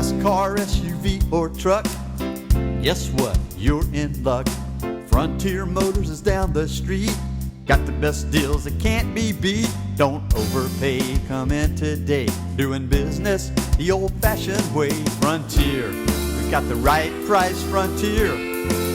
fast car, SUV, or truck, guess what? You're in luck. Frontier Motors is down the street. Got the best deals that can't be beat. Don't overpay, come in today. Doing business the old-fashioned way. Frontier, we've got the right price. Frontier,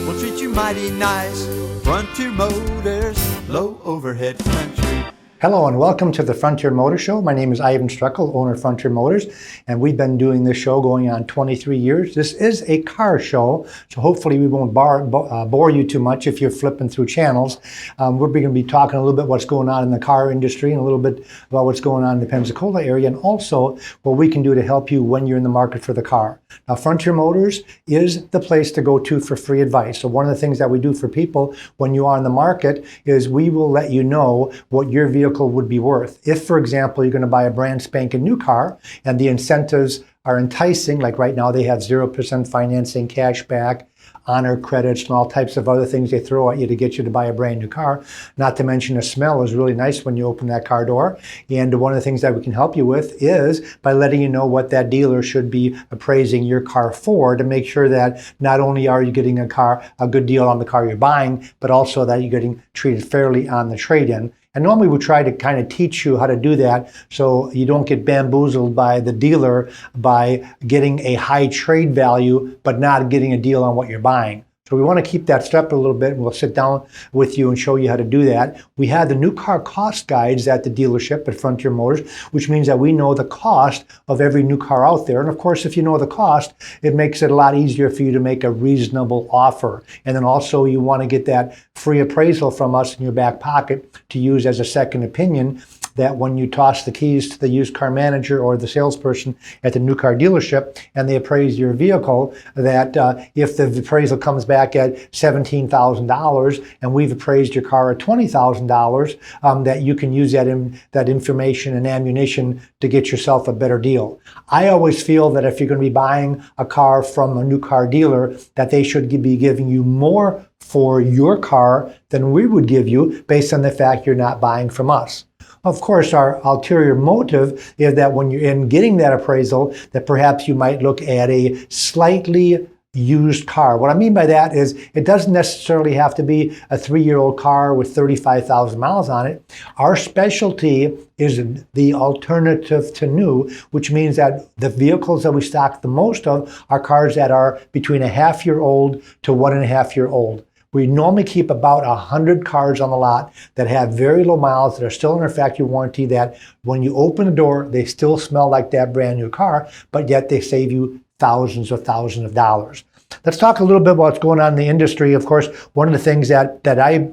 we'll treat you mighty nice. Frontier Motors, low overhead country. Hello and welcome to the Frontier Motor Show. My name is Ivan Struckel, owner of Frontier Motors, and we've been doing this show going on 23 years. This is a car show, so hopefully we won't bore you too much if you're flipping through channels. We're going to be talking a little bit what's going on in the car industry and a little bit about what's going on in the Pensacola area, and also what we can do to help you when you're in the market for the car. Now, Frontier Motors is the place to go to for free advice. So one of the things that we do for people when you are in the market is we will let you know what your vehicle would be worth. If, for example, you're going to buy a brand spanking new car and the incentives are enticing, like right now they have 0% financing, cash back, honor credits, and all types of other things they throw at you to get you to buy a brand new car. Not to mention the smell is really nice when you open that car door. And one of the things that we can help you with is by letting you know what that dealer should be appraising your car for, to make sure that not only are you getting a good deal on the car you're buying, but also that you're getting treated fairly on the trade-in. And normally we try to kind of teach you how to do that so you don't get bamboozled by the dealer by getting a high trade value but not getting a deal on what you're buying. So we want to keep that step a little bit, and we'll sit down with you and show you how to do that. We have the new car cost guides at the dealership at Frontier Motors, which means that we know the cost of every new car out there. And of course, if you know the cost, it makes it a lot easier for you to make a reasonable offer. And then also you want to get that free appraisal from us in your back pocket to use as a second opinion, that when you toss the keys to the used car manager or the salesperson at the new car dealership and they appraise your vehicle, that if the appraisal comes back at $17,000 and we've appraised your car at $20,000, that you can use that information and ammunition to get yourself a better deal. I always feel that if you're going to be buying a car from a new car dealer, that they should be giving you more for your car than we would give you based on the fact you're not buying from us. Of course, our ulterior motive is that when you're in getting that appraisal, that perhaps you might look at a slightly used car. What I mean by that is it doesn't necessarily have to be a 3-year-old car with 35,000 miles on it. Our specialty is the alternative to new, which means that the vehicles that we stock the most of are cars that are between a half-year-old to 1.5-year-old. We normally keep about 100 cars on the lot that have very low miles, that are still under factory warranty, that when you open the door, they still smell like that brand new car, but yet they save you thousands of dollars. Let's talk a little bit about what's going on in the industry. Of course, one of the things that I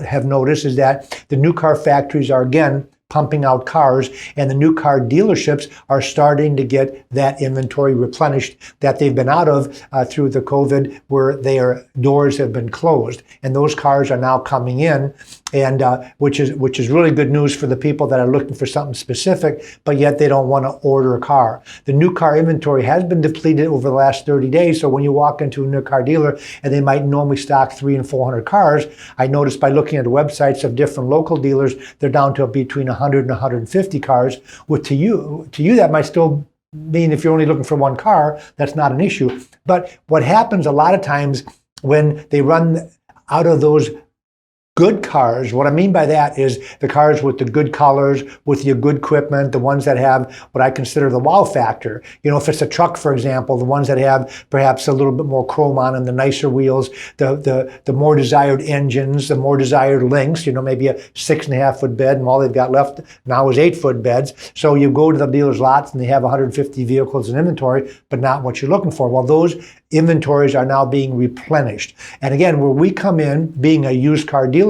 have noticed is that the new car factories are again pumping out cars, and the new car dealerships are starting to get that inventory replenished that they've been out of through the COVID, where their doors have been closed, and those cars are now coming in, and which is really good news for the people that are looking for something specific, but yet they don't want to order a car. The new car inventory has been depleted over the last 30 days, so when you walk into a new car dealer and they might normally stock 300 and 400 cars, I noticed by looking at the websites of different local dealers, they're down to between 100 and 150 cars. With to you that might still mean if you're only looking for one car, that's not an issue. But what happens a lot of times when they run out of those good cars, what I mean by that is the cars with the good colors, with your good equipment, the ones that have what I consider the wow factor. You know, if it's a truck, for example, the ones that have perhaps a little bit more chrome on them, the nicer wheels, the more desired engines, the more desired lengths, you know, maybe a 6.5-foot bed, and all they've got left now is 8-foot beds. So you go to the dealer's lots and they have 150 vehicles in inventory, but not what you're looking for. Well, those inventories are now being replenished. And again, where we come in, being a used car dealership,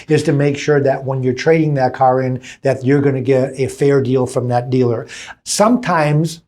is to make sure that when you're trading that car in, that you're going to get a fair deal from that dealer. Sometimes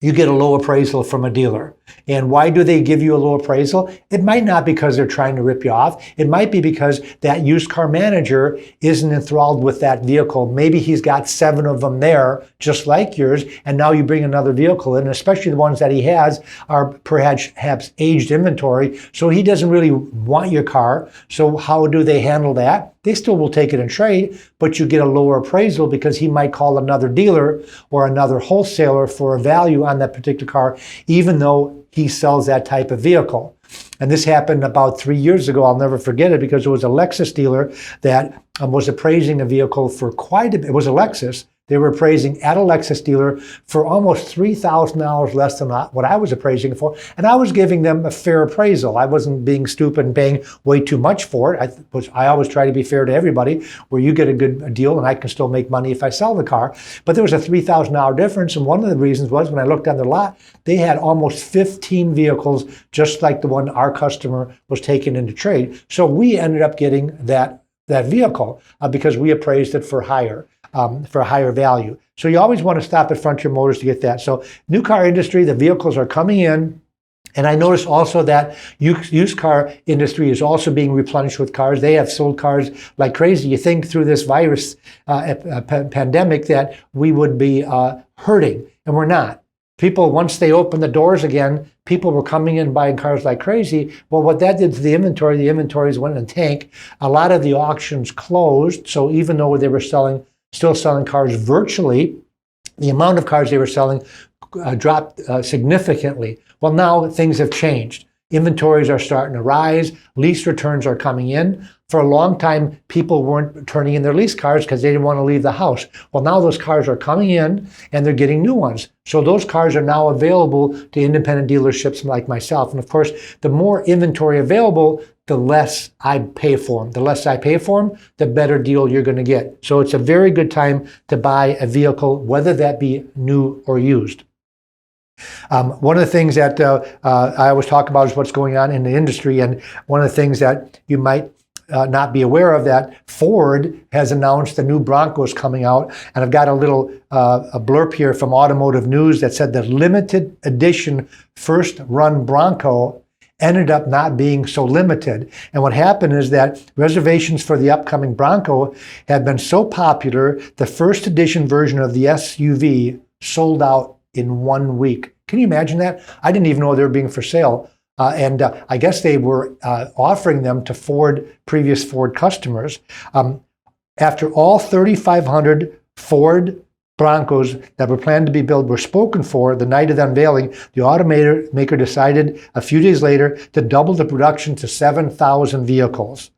you get a low appraisal from a dealer. And why do they give you a low appraisal? It might not because they're trying to rip you off. It might be because that used car manager isn't enthralled with that vehicle. Maybe he's got 7 of them there, just like yours, and now you bring another vehicle in, especially the ones that he has are perhaps aged inventory, so he doesn't really want your car. So how do they handle that? They still will take it in trade, but you get a lower appraisal because he might call another dealer or another wholesaler for a value on that particular car, even though he sells that type of vehicle. And this happened about 3 years ago. I'll never forget it because it was a Lexus dealer that was appraising a vehicle for quite a bit. It was a Lexus. They were appraising at a Lexus dealer for almost $3,000 less than what I was appraising for. And I was giving them a fair appraisal. I wasn't being stupid and paying way too much for it. I always try to be fair to everybody, where you get a good deal and I can still make money if I sell the car. But there was a $3,000 difference. And one of the reasons was when I looked on the lot, they had almost 15 vehicles, just like the one our customer was taking into trade. So we ended up getting that vehicle because we appraised it for a higher value. So you always want to stop at Frontier Motors to get that. So new car industry, the vehicles are coming in. And I noticed also that used car industry is also being replenished with cars. They have sold cars like crazy. You think through this virus pandemic that we would be hurting, and we're not. People, once they opened the doors again, people were coming in buying cars like crazy. Well, what that did to the inventories went in the tank. A lot of the auctions closed. So even though they were still selling cars virtually, the amount of cars they were selling dropped significantly. Well, now things have changed. Inventories are starting to rise. Lease returns are coming in. For a long time, people weren't turning in their lease cars because they didn't want to leave the house. Well, now those cars are coming in and they're getting new ones. So those cars are now available to independent dealerships like myself. And of course, the more inventory available, the less I pay for them. The less I pay for them, the better deal you're going to get. So it's a very good time to buy a vehicle, whether that be new or used. One of the things that I always talk about is what's going on in the industry. And one of the things that you might not be aware of, that Ford has announced the new Broncos coming out. And I've got a little a blurb here from Automotive News that said the limited edition first run Bronco ended up not being so limited. And what happened is that reservations for the upcoming Bronco have been so popular, the first edition version of the SUV sold out in 1 week. Can you imagine that? I didn't even know they were being for sale. And I guess they were offering them to previous Ford customers. After all 3,500 Ford Broncos that were planned to be built were spoken for the night of the unveiling, the automaker decided a few days later to double the production to 7,000 vehicles.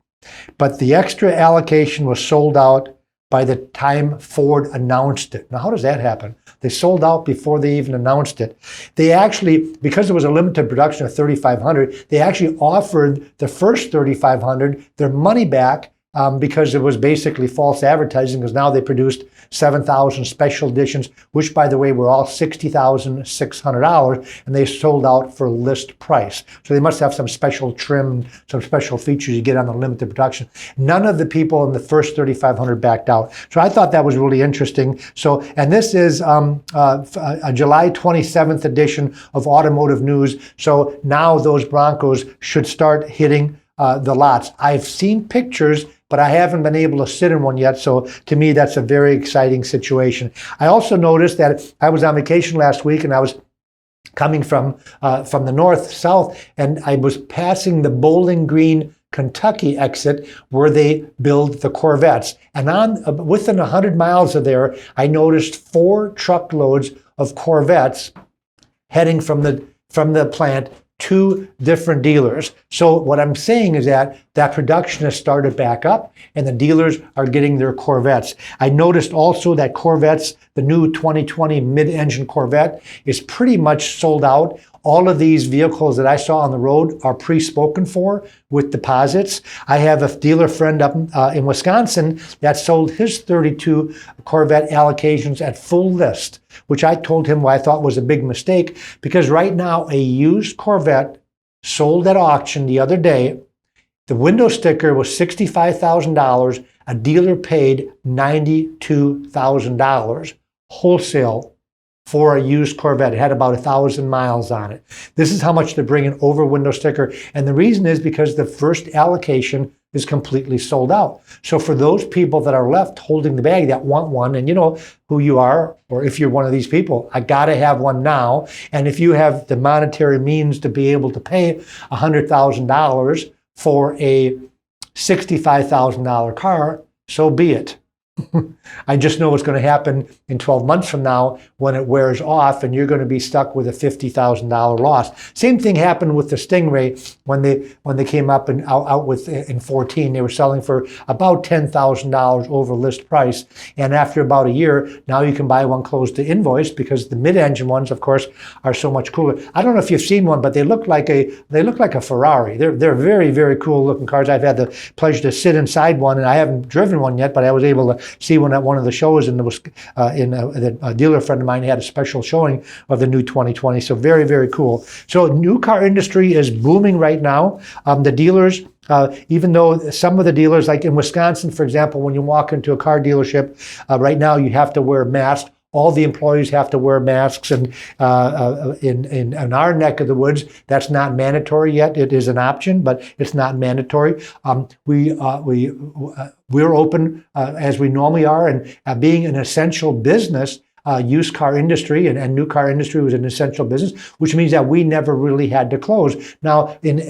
But the extra allocation was sold out by the time Ford announced it. Now, how does that happen? They sold out before they even announced it. They actually, because there was a limited production of 3,500, they actually offered the first 3,500 their money back because it was basically false advertising, because now they produced 7,000 special editions, which, by the way, were all $60,600, and they sold out for list price. So they must have some special trim, some special features you get on the limited production. None of the people in the first 3,500 backed out. So I thought that was really interesting. So, and this is a July 27th edition of Automotive News. So now those Broncos should start hitting the lots. I've seen pictures, but I haven't been able to sit in one yet. So to me, that's a very exciting situation. I also noticed that I was on vacation last week, and I was coming from the north, south, and I was passing the Bowling Green, Kentucky exit where they build the Corvettes. And within 100 miles of there, I noticed 4 truckloads of Corvettes heading from the plant to different dealers. So what I'm saying is that production has started back up and the dealers are getting their Corvettes. I noticed also that Corvettes, the new 2020 mid-engine Corvette, is pretty much sold out. All of these vehicles that I saw on the road are pre-spoken for with deposits. I have a dealer friend up in Wisconsin that sold his 32 Corvette allocations at full list, which I told him I thought was a big mistake, because right now a used Corvette sold at auction the other day, the window sticker was $65,000. A dealer paid $92,000 wholesale for a used Corvette. It had about 1,000 miles on it. This is how much they're bringing over window sticker. And the reason is because the first allocation is completely sold out. So for those people that are left holding the bag that want one, and you know who you are, or if you're one of these people, I gotta have one now. And if you have the monetary means to be able to pay $100,000 for a $65,000 car, so be it. I just know what's going to happen in 12 months from now when it wears off and you're going to be stuck with a $50,000 loss. Same thing happened with the Stingray when they came up and out with in 14. They were selling for about $10,000 over list price. And after about a year, now you can buy one closed to invoice because the mid-engine ones, of course, are so much cooler. I don't know if you've seen one, but they look like a Ferrari. They're very, very cool looking cars. I've had the pleasure to sit inside one, and I haven't driven one yet, but I was able to see one at one of the shows, and a dealer friend of mine had a special showing of the new 2020. So very, very cool. So new car industry is booming right now. The dealers, even though some of the dealers, like in Wisconsin, for example, when you walk into a car dealership, right now you have to wear a mask. All the employees have to wear masks, and in our neck of the woods, that's not mandatory yet. It is an option, but it's not mandatory. We're open as we normally are, and being an essential business, used car industry and new car industry was an essential business, which means that we never really had to close. Now, in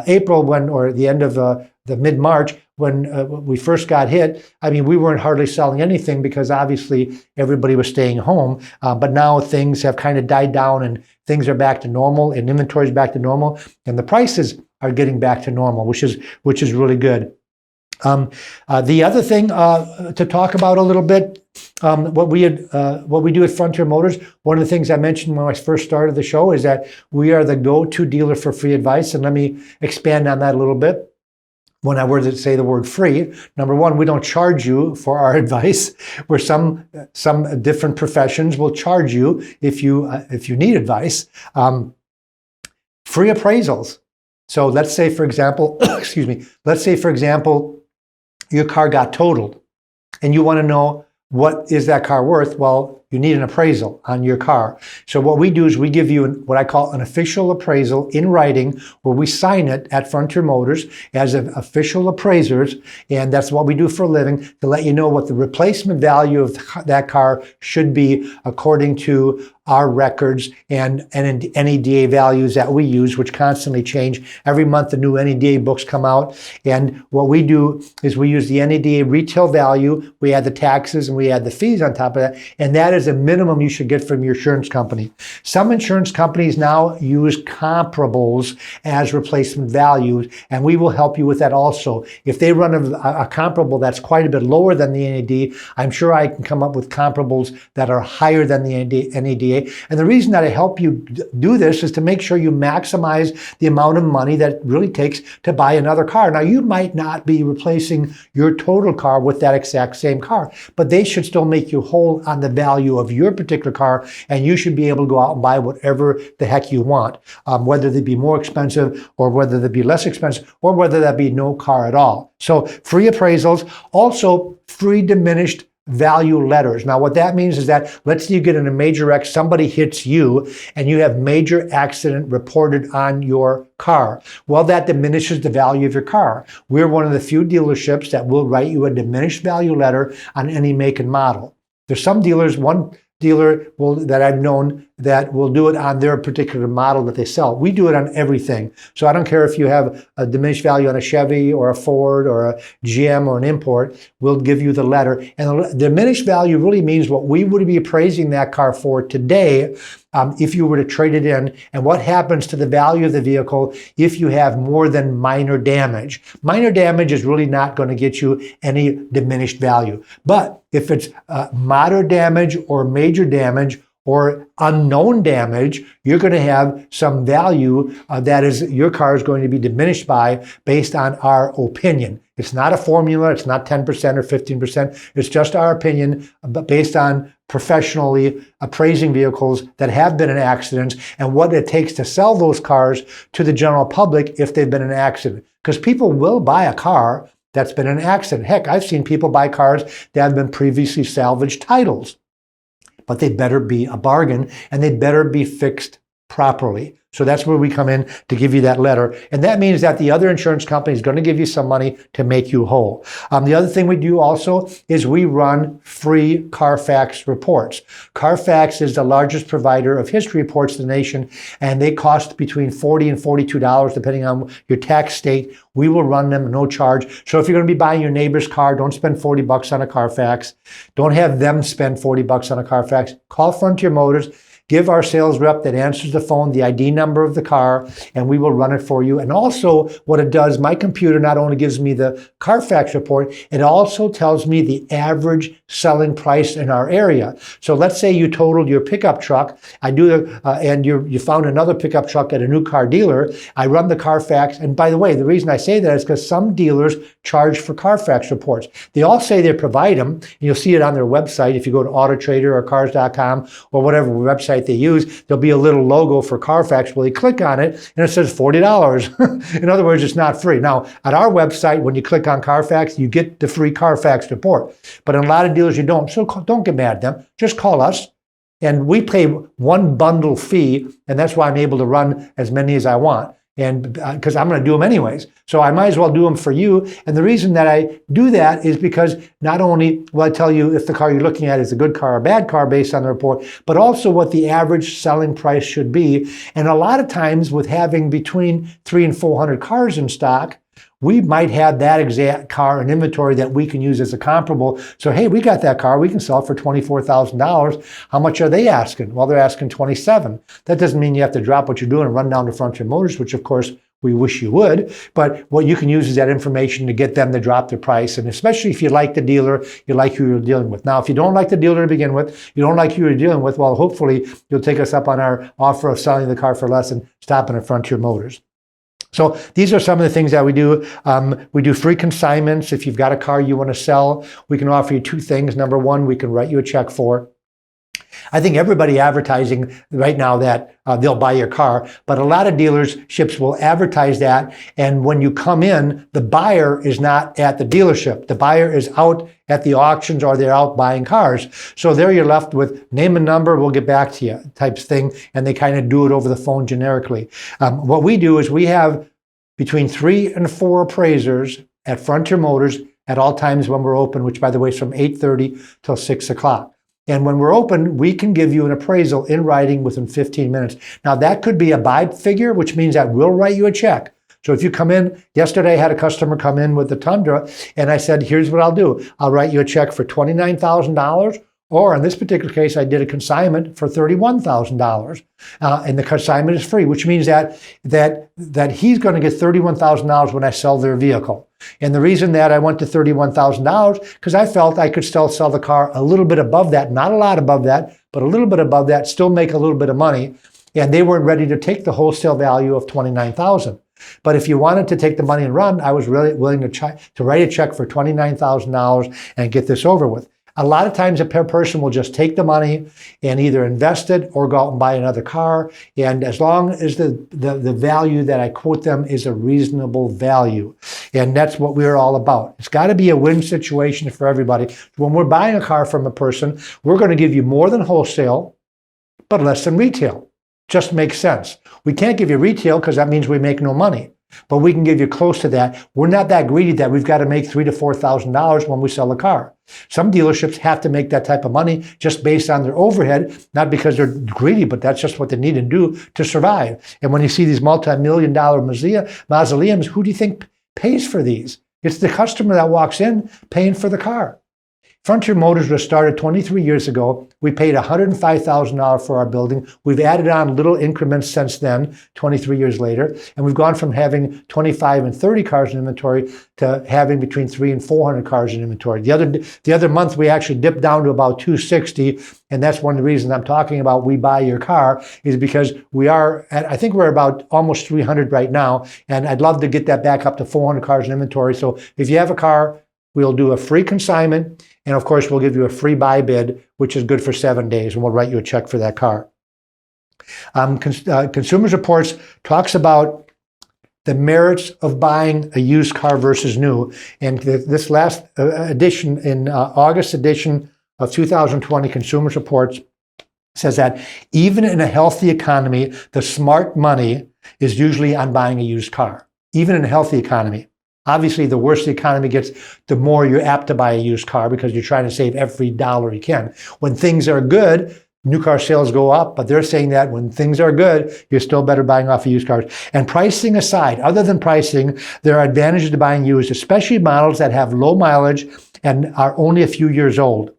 April, or the end of the mid-March, when we first got hit, I mean, we weren't hardly selling anything because obviously everybody was staying home. But now things have kind of died down and things are back to normal and inventory is back to normal and the prices are getting back to normal, which is really good. The other thing to talk about a little bit, what we do at Frontier Motors, one of the things I mentioned when I first started the show is that we are the go-to dealer for free advice. And let me expand on that a little bit. When I were to say the word free, number one, we don't charge you for our advice, where some different professions will charge you if you need advice. Free appraisals. So let's say, for example, your car got totaled and you want to know what is that car worth? Well, you need an appraisal on your car. So what we do is we give you what I call an official appraisal in writing, where we sign it at Frontier Motors as an official appraisers, and that's what we do for a living, to let you know what the replacement value of that car should be according to our records and NEDA values that we use, which constantly change. Every month the new NEDA books come out, and what we do is we use the NEDA retail value, we add the taxes and we add the fees on top of that, and that is a minimum you should get from your insurance company. Some insurance companies now use comparables as replacement values, and we will help you with that also. If they run a comparable that's quite a bit lower than the NEDA, I'm sure I can come up with comparables that are higher than the NEDA. And the reason that I help you do this is to make sure you maximize the amount of money that it really takes to buy another car. Now, you might not be replacing your total car with that exact same car, but they should still make you whole on the value of your particular car, and you should be able to go out and buy whatever the heck you want, whether they be more expensive or whether they be less expensive or whether that be no car at all. So free appraisals, also free diminished value letters. Now, what that means is that, let's say you get in a major wreck, somebody hits you, and you have major accident reported on your car. Well, that diminishes the value of your car. We're one of the few dealerships that will write you a diminished value letter on any make and model. There's some dealers, one dealer that I've known that will do it on their particular model that they sell. We do it on everything. So I don't care if you have a diminished value on a Chevy or a Ford or a GM or an import, we'll give you the letter. And the diminished value really means what we would be appraising that car for today if you were to trade it in, and what happens to the value of the vehicle if you have more than minor damage. Minor damage is really not going to get you any diminished value. But if it's moderate damage or major damage or unknown damage, you're going to have some value that is your car is going to be diminished by based on our opinion. It's not a formula. It's not 10% or 15%. It's just our opinion, but based on professionally appraising vehicles that have been in accidents and what it takes to sell those cars to the general public if they've been in an accident. Because people will buy a car that's been in an accident. Heck, I've seen people buy cars that have been previously salvaged titles. but they better be a bargain and they better be fixed properly. So that's where we come in to give you that letter. And that means that the other insurance company is going to give you some money to make you whole. The other thing we do also is we run free Carfax reports. Carfax is the largest provider of history reports in the nation, and they cost between $40 and $42 depending on your tax state. We will run them no charge. So if you're going to be buying your neighbor's car, don't spend $40 on a Carfax. Don't have them spend $40 on a Carfax. Call Frontier Motors. Give our sales rep that answers the phone the ID number of the car, and we will run it for you. And also what it does, my computer not only gives me the Carfax report, it also tells me the average selling price in our area. So let's say you totaled your pickup truck, and you found another pickup truck at a new car dealer. I run the Carfax, and by the way, the reason I say that is because some dealers charge for Carfax reports. They all say they provide them, and you'll see it on their website. If you go to AutoTrader or Cars.com or whatever website they use, there'll be a little logo for Carfax. Well, you click on it and it says $40. In other words, it's not free. Now, at our website, when you click on Carfax, you get the free Carfax report. But in a lot of dealers, you don't. So don't get mad at them. Just call us. And we pay one bundle fee, and that's why I'm able to run as many as I want. And because I'm going to do them anyways. So I might as well do them for you. And the reason that I do that is because not only will I tell you if the car you're looking at is a good car or a bad car based on the report, but also what the average selling price should be. And a lot of times with having between 300 and 400 cars in stock, we might have that exact car in inventory that we can use as a comparable. So, hey, we got that car. We can sell it for $24,000. How much are they asking? Well, they're asking $27,000. That doesn't mean you have to drop what you're doing and run down to Frontier Motors, which of course we wish you would. But what you can use is that information to get them to drop their price. And especially if you like the dealer, you like who you're dealing with. Now, if you don't like the dealer to begin with, you don't like who you're dealing with, well, hopefully you'll take us up on our offer of selling the car for less and stopping at Frontier Motors. So these are some of the things that we do. We do free consignments. If you've got a car you want to sell, we can offer you two things. Number one, we can write you a check for. I think everybody advertising right now that they'll buy your car, but a lot of dealerships will advertise that. And when you come in, the buyer is not at the dealership. The buyer is out at the auctions or they're out buying cars. So there you're left with name and number, we'll get back to you type thing. And they kind of do it over the phone generically. What we do is we have between 3 and 4 appraisers at Frontier Motors at all times when we're open, which by the way is from 8:30 till 6 o'clock. And when we're open, we can give you an appraisal in writing within 15 minutes. Now that could be a buy figure, which means that we'll write you a check. So if you come in, yesterday I had a customer come in with the Tundra and I said, here's what I'll do. I'll write you a check for $29,000. Or in this particular case, I did a consignment for $31,000. And the consignment is free, which means that he's going to get $31,000 when I sell their vehicle. And the reason that I went to $31,000, because I felt I could still sell the car a little bit above that, not a lot above that, but a little bit above that, still make a little bit of money. And they weren't ready to take the wholesale value of $29,000. But if you wanted to take the money and run, I was really willing to write a check for $29,000 and get this over with. A lot of times a person will just take the money and either invest it or go out and buy another car. And as long as the value that I quote them is a reasonable value. And that's what we're all about. It's got to be a win situation for everybody. When we're buying a car from a person, we're going to give you more than wholesale, but less than retail. Just makes sense. We can't give you retail because that means we make no money. But we can give you close to that. We're not that greedy that we've got to make $3,000 to $4,000 when we sell a car. Some dealerships have to make that type of money just based on their overhead, not because they're greedy, but that's just what they need to do to survive. And when you see these multi-million-dollar mausoleums, who do you think pays for these? It's the customer that walks in paying for the car. Frontier Motors was started 23 years ago. We paid $105,000 for our building. We've added on little increments since then, 23 years later. And we've gone from having 25 and 30 cars in inventory to having between 300 and 400 cars in inventory. The other month, we actually dipped down to about 260. And that's one of the reasons I'm talking about we buy your car is because we are at, I think we're about almost 300 right now. And I'd love to get that back up to 400 cars in inventory. So if you have a car, we'll do a free consignment. And of course, we'll give you a free buy bid, which is good for 7 days, and we'll write you a check for that car. Consumers Reports talks about the merits of buying a used car versus new. And this last edition, in August edition of 2020, Consumers Reports says that even in a healthy economy, the smart money is usually on buying a used car, even in a healthy economy. Obviously, the worse the economy gets, the more you're apt to buy a used car because you're trying to save every dollar you can. When things are good, new car sales go up, but they're saying that when things are good, you're still better buying off of used cars. And pricing aside, other than pricing, there are advantages to buying used, especially models that have low mileage and are only a few years old.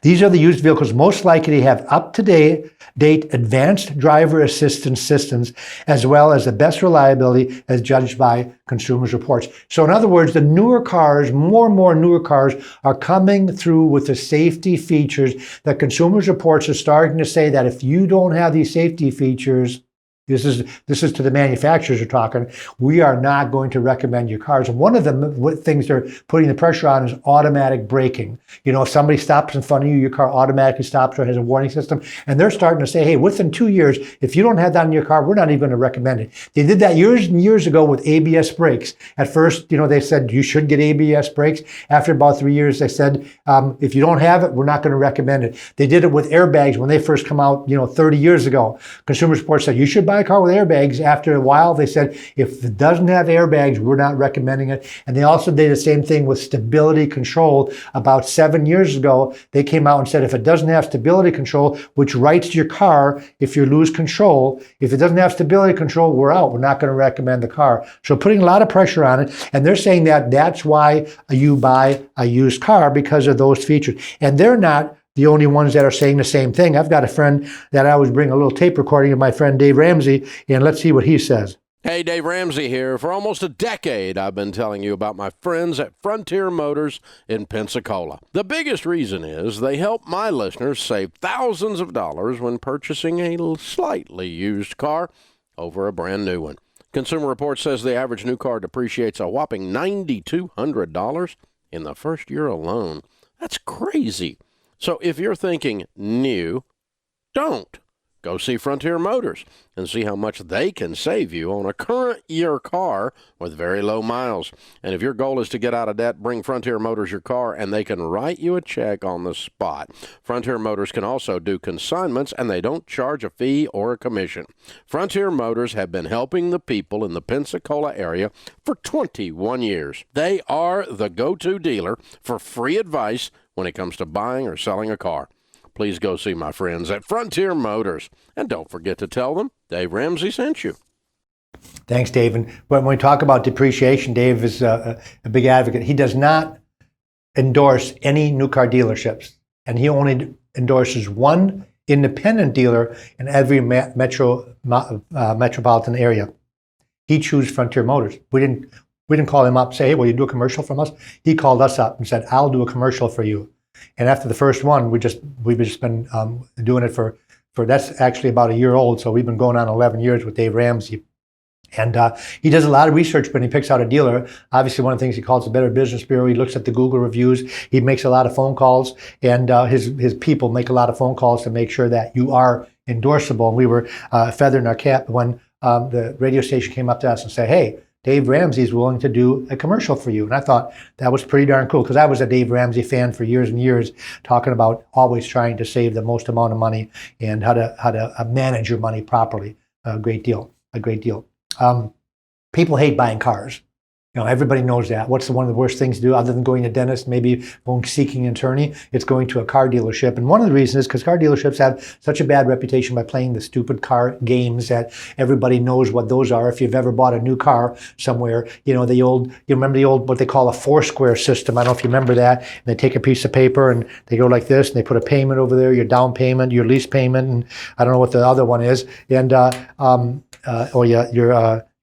These are the used vehicles most likely to have up-to-date advanced driver assistance systems, as well as the best reliability as judged by consumers' reports. So in other words, the newer cars, more and more newer cars are coming through with the safety features that consumers' reports are starting to say that if you don't have these safety features, this is to the manufacturers are talking, we are not going to recommend your cars. And one of the things they're putting the pressure on is automatic braking. You know, if somebody stops in front of you, your car automatically stops or has a warning system. And they're starting to say, hey, within 2 years, if you don't have that in your car, we're not even going to recommend it. They did that years and years ago with ABS brakes. At first, you know, they said you should get ABS brakes. After about 3 years, they said, if you don't have it, we're not going to recommend it. They did it with airbags when they first come out, 30 years ago. Consumer Reports said you should buy a car with airbags. After a while, they said, if it doesn't have airbags, we're not recommending it. And they also did the same thing with stability control. About 7 years ago, they came out and said, if it doesn't have stability control, which rights your car if you lose control, if it doesn't have stability control, we're out. We're not going to recommend the car. So putting a lot of pressure on it. And they're saying that that's why you buy a used car, because of those features. And they're not the only ones that are saying the same thing. I've got a friend that I always bring a little tape recording of my friend Dave Ramsey, and let's see what he says. Hey, Dave Ramsey here. For almost a decade, I've been telling you about my friends at Frontier Motors in Pensacola. The biggest reason is they help my listeners save thousands of dollars when purchasing a slightly used car over a brand new one. Consumer Reports says the average new car depreciates a whopping $9,200 in the first year alone. That's crazy. So if you're thinking new, don't. Go see Frontier Motors and see how much they can save you on a current year car with very low miles. And if your goal is to get out of debt, bring Frontier Motors your car and they can write you a check on the spot. Frontier Motors can also do consignments and they don't charge a fee or a commission. Frontier Motors have been helping the people in the Pensacola area for 21 years. They are the go-to dealer for free advice when it comes to buying or selling a car. Please go see my friends at Frontier Motors. And don't forget to tell them Dave Ramsey sent you. Thanks, Dave. And when we talk about depreciation, Dave is a big advocate. He does not endorse any new car dealerships, and he only endorses one independent dealer in every metropolitan area. He chose Frontier Motors. We didn't call him up and say, hey, will you do a commercial from us? He called us up and said, I'll do a commercial for you. And after the first one, we've just been doing it for that's actually about a year old. So we've been going on 11 years with Dave Ramsey. And he does a lot of research when he picks out a dealer. Obviously, one of the things he calls the Better Business Bureau. He looks at the Google reviews. He makes a lot of phone calls, and his people make a lot of phone calls to make sure that you are endorsable. And we were feathering our cap when the radio station came up to us and said, hey, Dave Ramsey is willing to do a commercial for you. And I thought that was pretty darn cool, because I was a Dave Ramsey fan for years and years, talking about always trying to save the most amount of money and how to manage your money properly. A great deal. People hate buying cars. Everybody knows that. What's one of the worst things to do other than going to a dentist, maybe going seeking an attorney? It's going to a car dealership. And one of the reasons is because car dealerships have such a bad reputation by playing the stupid car games that everybody knows what those are. If you've ever bought a new car somewhere, you remember the old, what they call a Foursquare system. I don't know if you remember that. And they take a piece of paper and they go like this, and they put a payment over there, your down payment, your lease payment, and I don't know what the other one is, and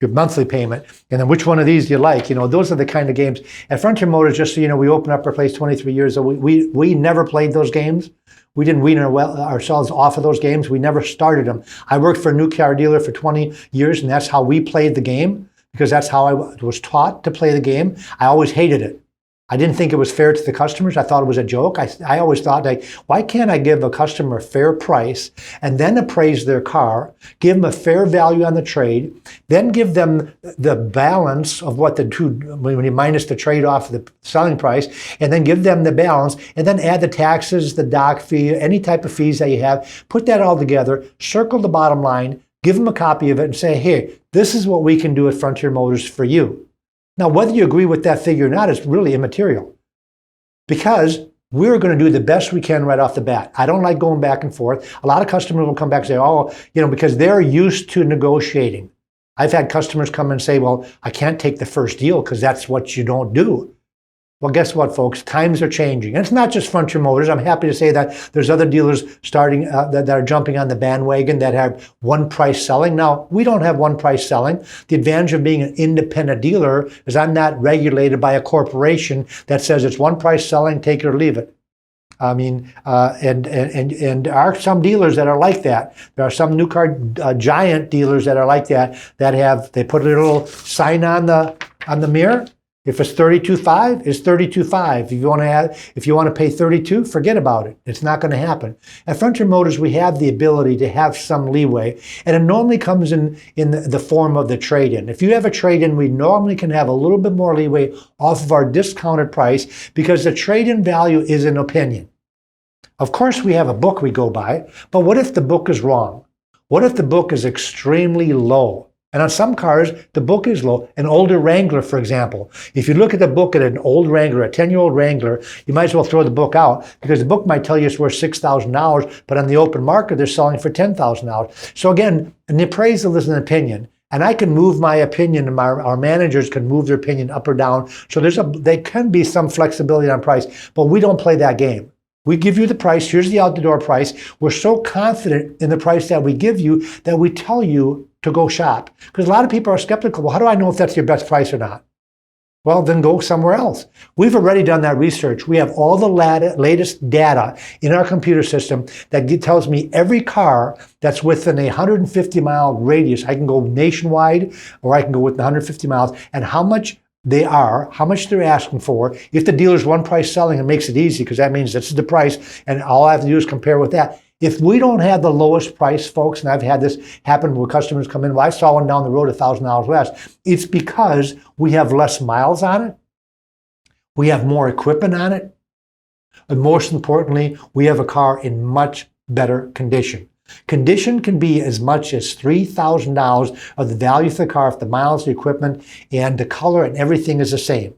your monthly payment, and then which one of these do you like? Those are the kind of games. At Frontier Motors, just so you know, we opened up our place 23 years ago. We never played those games. We didn't wean ourselves off of those games. We never started them. I worked for a new car dealer for 20 years, and that's how we played the game, because that's how I was taught to play the game. I always hated it. I didn't think it was fair to the customers. I thought it was a joke. I always thought, like, why can't I give a customer a fair price and then appraise their car, give them a fair value on the trade, then give them the balance of what the two, when you minus the trade off the selling price, and then give them the balance, and then add the taxes, the dock fee, any type of fees that you have, put that all together, circle the bottom line, give them a copy of it and say, hey, this is what we can do at Frontier Motors for you. Now, whether you agree with that figure or not is really immaterial, because we're going to do the best we can right off the bat. I don't like going back and forth. A lot of customers will come back and say, oh, because they're used to negotiating. I've had customers come and say, well, I can't take the first deal because that's what you don't do. Well, guess what, folks? Times are changing. And it's not just Frontier Motors. I'm happy to say that there's other dealers starting that are jumping on the bandwagon that have one price selling. Now, we don't have one price selling. The advantage of being an independent dealer is I'm not regulated by a corporation that says it's one price selling, take it or leave it. I mean, and there are some dealers that are like that. There are some new car giant dealers that are like that, they put a little sign on the mirror. If it's 32.5, it's 32.5. If you want to pay 32, forget about it. It's not going to happen. At Frontier Motors, we have the ability to have some leeway, and it normally comes in the form of the trade-in. If you have a trade-in, we normally can have a little bit more leeway off of our discounted price because the trade-in value is an opinion. Of course, we have a book we go by, but what if the book is wrong? What if the book is extremely low? And on some cars, the book is low. An older Wrangler, for example. If you look at the book at an old Wrangler, a 10-year-old Wrangler, you might as well throw the book out because the book might tell you it's worth $6,000, but on the open market, they're selling for $10,000. So again, an appraisal is an opinion. And I can move my opinion, and our managers can move their opinion up or down. So there can be some flexibility on price, but we don't play that game. We give you the price. Here's the out-the-door price. We're so confident in the price that we give you that we tell you to go shop. Because a lot of people are skeptical. Well, how do I know if that's your best price or not? Well, then go somewhere else. We've already done that research. We have all the latest data in our computer system that tells me every car that's within a 150-mile radius. I can go nationwide or I can go within 150 miles, and how much how much they're asking for. If the dealer's one price selling, it makes it easy because that means this is the price, and all I have to do is compare with that. If we don't have the lowest price, folks, and I've had this happen where customers come in, well, I saw one down the road $1,000 less. It's because we have less miles on it. We have more equipment on it. And most importantly, we have a car in much better condition. Condition can be as much as $3,000 of the value of the car if the miles, the equipment, and the color and everything is the same.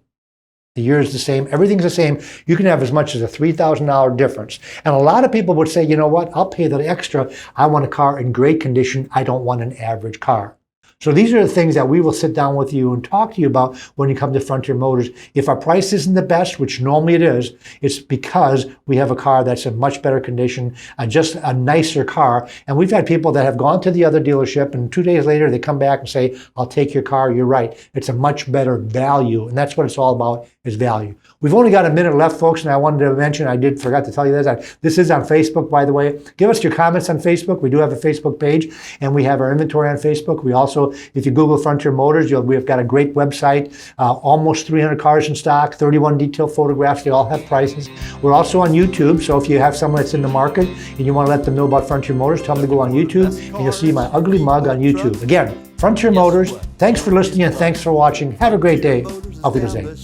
The year is the same. Everything's the same. You can have as much as a $3,000 difference. And a lot of people would say, you know what? I'll pay the extra. I want a car in great condition. I don't want an average car. So these are the things that we will sit down with you and talk to you about when you come to Frontier Motors. If our price isn't the best, which normally it is, it's because we have a car that's in much better condition, just a nicer car. And we've had people that have gone to the other dealership and 2 days later they come back and say, I'll take your car. You're right. It's a much better value. And that's what it's all about, is value. We've only got a minute left, folks, and I wanted to mention, I forgot to tell you this. This is on Facebook, by the way. Give us your comments on Facebook. We do have a Facebook page, and we have our inventory on Facebook. We also, if you Google Frontier Motors, we've got a great website, almost 300 cars in stock, 31 detailed photographs. They all have prices. We're also on YouTube, so if you have someone that's in the market and you want to let them know about Frontier Motors, tell them to go on YouTube, and you'll see my ugly mug on YouTube. Again, Frontier Motors, thanks for listening and thanks for watching. Have a great day. Auf Wiedersehen.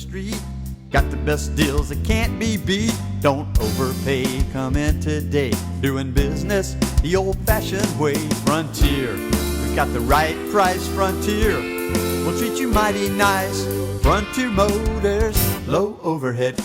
Got the best deals that can't be beat. Don't overpay. Come in today. Doing business the old-fashioned way. Frontier. We've got the right price. Frontier. We'll treat you mighty nice. Frontier Motors. Low overhead.